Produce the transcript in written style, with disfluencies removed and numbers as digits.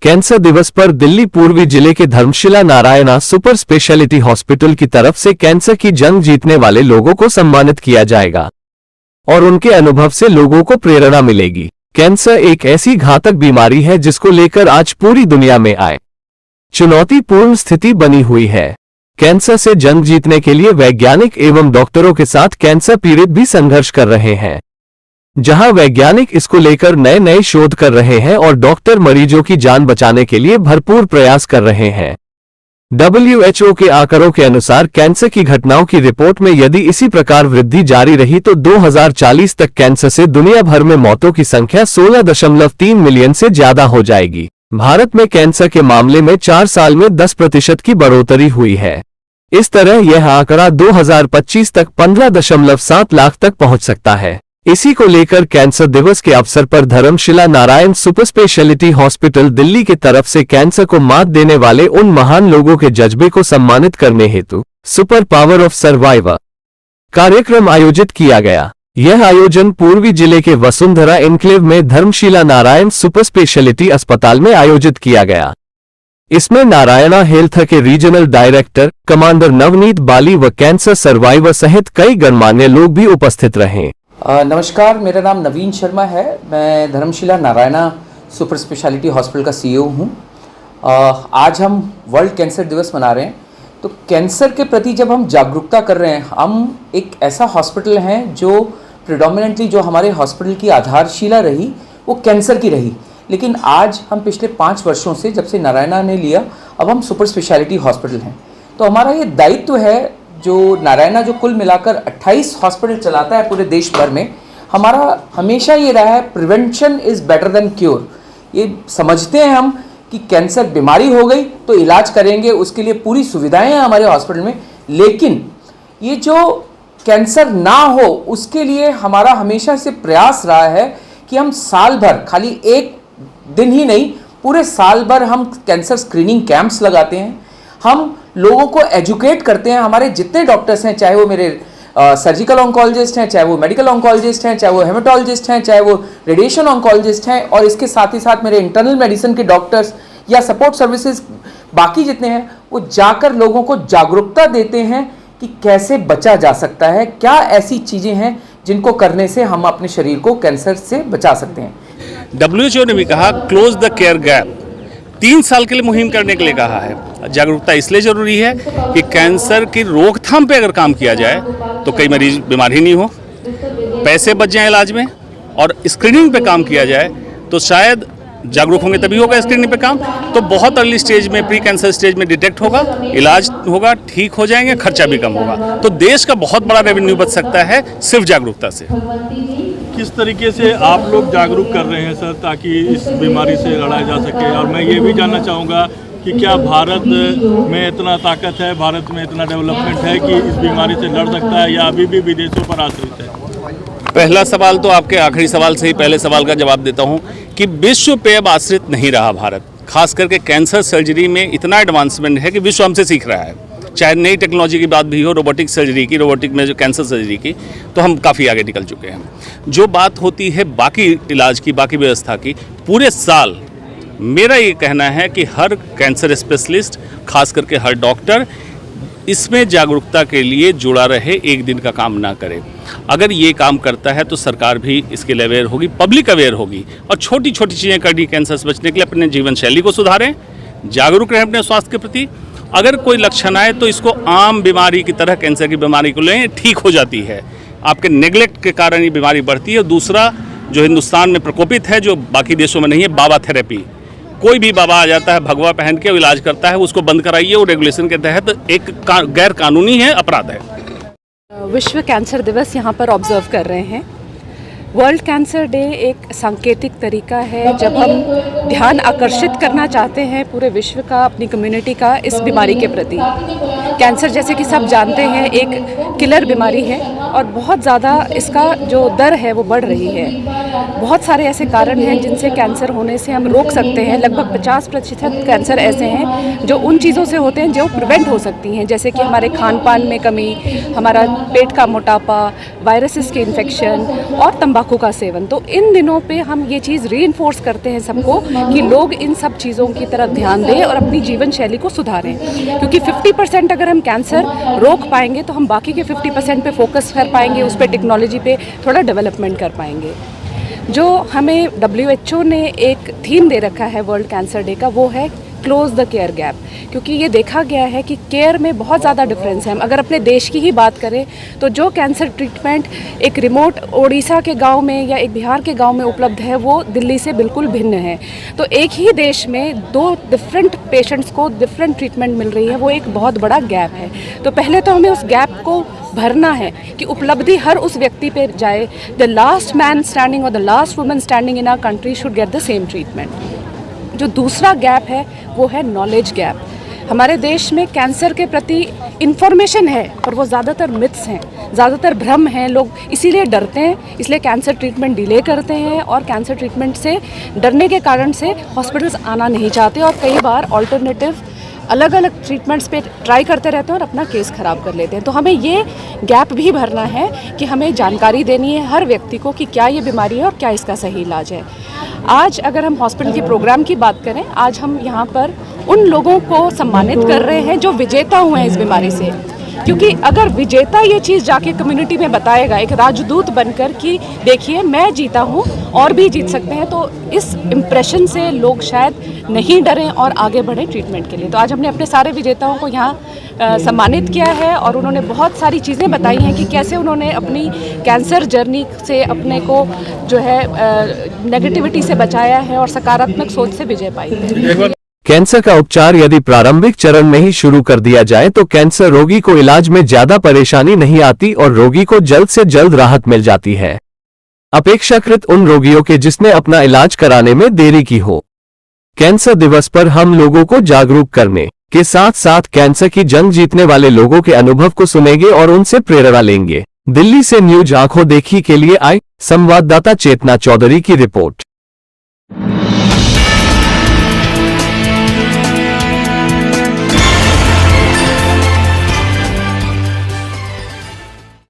Cancer दिवस पर दिल्ली पूर्वी जिले के Dharamshila Narayana super speciality hospital की तरफ से कैंसर की जंग जीतने वाले लोगों को सम्मानित किया जाएगा और उनके अनुभव से लोगों को प्रेरणा मिलेगी। कैंसर एक ऐसी घातक बीमारी है जिसको लेकर आज पूरी दुनिया में चुनौतीपूर्ण स्थिति बनी हुई है। कैंसर से जंग जीतने के लिए वैज्ञानिक एवं डॉक्टरों के साथ कैंसर पीड़ित भी संघर्ष कर रहे हैं, जहां वैज्ञानिक इसको लेकर नए नए शोध कर रहे हैं और डॉक्टर मरीजों की जान बचाने के लिए भरपूर प्रयास कर रहे हैं। WHO के आंकड़ों के अनुसार कैंसर की घटनाओं की रिपोर्ट में यदि इसी प्रकार वृद्धि जारी रही तो 2040 तक कैंसर से दुनिया भर में मौतों की संख्या 16.3 मिलियन से ज्यादा हो जाएगी। भारत में कैंसर के मामले में 4 साल में 10% की बढ़ोतरी हुई है। इस तरह यह आंकड़ा 2025 तक 15.7 लाख तक पहुंच सकता है। इसी को लेकर कैंसर दिवस के अवसर पर Dharamshila Narayan super speciality hospital Delhi की तरफ से कैंसर को मात देने वाले उन महान लोगों के जज्बे को सम्मानित करने हेतु सुपर पावर ऑफ सर्वाइवर कार्यक्रम आयोजित किया गया। यह आयोजन पूर्वी जिले के वसुंधरा एन्क्लेव में धर्मशिला नारायण सुपर स्पेशलिटी अस्पताल में आयोजित किया गया। इसमें नारायणा हेल्थ के रीजनल डायरेक्टर कमांडर नवनीत बाली व कैंसर सर्वाइवर सहित कई गणमान्य लोग भी उपस्थित रहे। नमस्कार, मेरा नाम नवीन शर्मा है। मैं Dharamshila Narayana super speciality hospital का CEO हूँ। आज हम वर्ल्ड कैंसर दिवस मना रहे हैं। तो कैंसर के प्रति जब हम जागरूकता कर रहे हैं, हम एक ऐसा हॉस्पिटल हैं जो प्रिडोमिनेंटली जो हमारे हॉस्पिटल की आधारशिला रही वो कैंसर की रही, लेकिन आज हम पिछले 5 वर्षों से जब से नारायणा ने लिया, अब हम सुपर स्पेशलिटी हॉस्पिटल हैं। तो हमारा ये दायित्व है, जो नारायणा जो कुल मिलाकर 28 हॉस्पिटल चलाता है पूरे देश भर में, हमारा हमेशा ये रहा है prevention is better than cure. ये समझते हैं हम कि कैंसर बीमारी हो गई तो इलाज करेंगे, उसके लिए पूरी सुविधाएं हैं हमारे हॉस्पिटल में, लेकिन ये जो कैंसर ना हो उसके लिए हमारा हमेशा से प्रयास रहा है कि हम साल भर, खाली एक दिन ही नहीं, पूरे साल भर हम कैंसर स्क्रीनिंग कैंप्स लगाते हैं। हम लोगों को एजुकेट करते हैं। हमारे जितने डॉक्टर्स हैं, चाहे वो मेरे सर्जिकल ऑन्कोलॉजिस्ट हैं, चाहे वो मेडिकल ऑन्कोलॉजिस्ट हैं, चाहे वो हेमेटोलॉजिस्ट हैं, चाहे वो रेडिएशन ऑन्कोलॉजिस्ट हैं, और इसके साथ ही साथ मेरे इंटरनल मेडिसिन के डॉक्टर्स या सपोर्ट सर्विसेज बाकी जितने हैं, वो जाकर लोगों को जागरूकता देते हैं कि कैसे बचा जा सकता है, क्या ऐसी चीज़ें हैं जिनको करने से हम अपने शरीर को कैंसर से बचा सकते हैं। WHO ने भी कहा क्लोज द केयर गैप, 3 साल के लिए मुहिम करने के लिए कहा है। जागरूकता इसलिए ज़रूरी है कि कैंसर की रोकथाम पे अगर काम किया जाए तो कई मरीज बीमार ही नहीं हो, पैसे बच जाएं इलाज में, और स्क्रीनिंग पे काम किया जाए तो शायद जागरूक होंगे तभी होगा स्क्रीनिंग पे काम। तो बहुत अर्ली स्टेज में, प्री कैंसर स्टेज में डिटेक्ट होगा, इलाज होगा, ठीक हो जाएंगे, खर्चा भी कम होगा। तो देश का बहुत बड़ा रेवेन्यू बच सकता है सिर्फ जागरूकता से। किस तरीके से आप लोग जागरूक कर रहे हैं सर, ताकि इस बीमारी से लड़ा जा सके? और मैं ये भी जानना चाहूँगा कि क्या भारत में इतना ताकत है, भारत में इतना डेवलपमेंट है कि इस बीमारी से लड़ सकता है, या अभी भी विदेशों पर आश्रित है? पहला सवाल तो आपके आखिरी सवाल से ही पहले सवाल का जवाब देता हूँ कि विश्व पे अब आश्रित नहीं रहा भारत। खास करके कैंसर सर्जरी में इतना एडवांसमेंट है कि विश्व हमसे सीख रहा है। चाहे नई टेक्नोलॉजी की बात भी हो, रोबोटिक सर्जरी की, रोबोटिक में जो कैंसर सर्जरी की, तो हम काफ़ी आगे निकल चुके हैं। जो बात होती है बाकी इलाज की, बाकी व्यवस्था की, पूरे साल मेरा ये कहना है कि हर कैंसर स्पेशलिस्ट, खास करके हर डॉक्टर, इसमें जागरूकता के लिए जुड़ा रहे, एक दिन का काम ना करे। अगर ये काम करता है तो सरकार भी इसके लिए अवेयर होगी, पब्लिक अवेयर होगी, और छोटी छोटी चीज़ें करनी कैंसर से बचने के लिए अपने जीवन शैली को सुधारें, जागरूक रहें अपने स्वास्थ्य के प्रति। अगर कोई लक्षण आए तो इसको आम बीमारी की तरह कैंसर की बीमारी को लें, ठीक हो जाती है। आपके नेग्लेक्ट के कारण ये बीमारी बढ़ती है। दूसरा जो हिंदुस्तान में प्रकोपित है, जो बाकी देशों में नहीं है, बाबा थेरेपी। कोई भी बाबा आ जाता है भगवा पहन के, वो इलाज करता है, उसको बंद कराइए। वो रेगुलेशन के तहत एक गैर कानूनी है, अपराध है। विश्व कैंसर दिवस यहाँ पर ऑब्जर्व कर रहे हैं। वर्ल्ड कैंसर डे एक सांकेतिक तरीका है जब हम ध्यान आकर्षित करना चाहते हैं पूरे विश्व का, अपनी कम्युनिटी का, इस बीमारी के प्रति। कैंसर जैसे कि सब जानते हैं एक किलर बीमारी है और बहुत ज़्यादा इसका जो दर है वो बढ़ रही है। बहुत सारे ऐसे कारण हैं जिनसे कैंसर होने से हम रोक सकते हैं। लगभग 50% कैंसर ऐसे हैं जो उन चीज़ों से होते हैं जो प्रिवेंट हो सकती हैं, जैसे कि हमारे खान पान में कमी, हमारा पेट का मोटापा, वायरसेस के इन्फेक्शन और तंबाकू का सेवन। तो इन दिनों पे हम ये चीज़ रीइंफोर्स करते हैं सबको कि लोग इन सब चीज़ों की तरफ ध्यान दें और अपनी जीवन शैली को सुधारें, क्योंकि 50% अगर हम कैंसर रोक पाएंगे तो हम बाकी के 50% पे फोकस कर पाएंगे, उस पर टेक्नोलॉजी पे थोड़ा डेवलपमेंट कर पाएंगे। जो हमें WHO ने एक थीम दे रखा है वर्ल्ड कैंसर डे का, वो है क्लोज द केयर गैप, क्योंकि ये देखा गया है कि केयर में बहुत ज़्यादा डिफरेंस है। हम अगर अपने देश की ही बात करें तो जो कैंसर ट्रीटमेंट एक रिमोट उड़ीसा के गांव में या एक बिहार के गांव में उपलब्ध है, वो दिल्ली से बिल्कुल भिन्न है। तो एक ही देश में 2 डिफरेंट पेशेंट्स को डिफरेंट ट्रीटमेंट मिल रही है, वो एक बहुत बड़ा गैप है। तो पहले तो हमें उस गैप को भरना है कि उपलब्धि हर उस व्यक्ति पे जाए। द लास्ट मैन स्टैंडिंग और the last woman standing in our country should get the same treatment. जो दूसरा गैप है वो है नॉलेज गैप। हमारे देश में कैंसर के प्रति इन्फॉर्मेशन है पर वो ज़्यादातर मिथ्स हैं, ज़्यादातर भ्रम हैं। लोग इसीलिए डरते हैं, इसलिए कैंसर ट्रीटमेंट डिले करते हैं और कैंसर ट्रीटमेंट से डरने के कारण से हॉस्पिटल्स आना नहीं चाहते और कई बार ऑल्टरनेटिव अलग अलग ट्रीटमेंट्स पे ट्राई करते रहते हैं और अपना केस ख़राब कर लेते हैं। तो हमें ये गैप भी भरना है कि हमें जानकारी देनी है हर व्यक्ति को कि क्या ये बीमारी है और क्या इसका सही इलाज है। आज अगर हम हॉस्पिटल के प्रोग्राम की बात करें, आज हम यहाँ पर उन लोगों को सम्मानित कर रहे हैं जो विजेता हुए हैं इस बीमारी से, क्योंकि अगर विजेता ये चीज़ जाके कम्युनिटी में बताएगा एक राजदूत बनकर कि देखिए मैं जीता हूँ और भी जीत सकते हैं, तो इस इम्प्रेशन से लोग शायद नहीं डरें और आगे बढ़ें ट्रीटमेंट के लिए। तो आज हमने अपने सारे विजेताओं को यहाँ सम्मानित किया है और उन्होंने बहुत सारी चीज़ें बताई हैं कि कैसे उन्होंने अपनी कैंसर जर्नी से अपने को जो है नेगेटिविटी से बचाया है और सकारात्मक सोच से विजय पाई है। कैंसर का उपचार यदि प्रारंभिक चरण में ही शुरू कर दिया जाए तो कैंसर रोगी को इलाज में ज्यादा परेशानी नहीं आती और रोगी को जल्द से जल्द राहत मिल जाती है, अपेक्षाकृत उन रोगियों के जिसने अपना इलाज कराने में देरी की हो। कैंसर दिवस पर हम लोगों को जागरूक करने के साथ साथ कैंसर की जंग जीतने वाले लोगों के अनुभव को सुनेंगे और उनसे प्रेरणा लेंगे। दिल्ली से न्यूज आंखों देखी के लिए आई संवाददाता चेतना चौधरी की रिपोर्ट।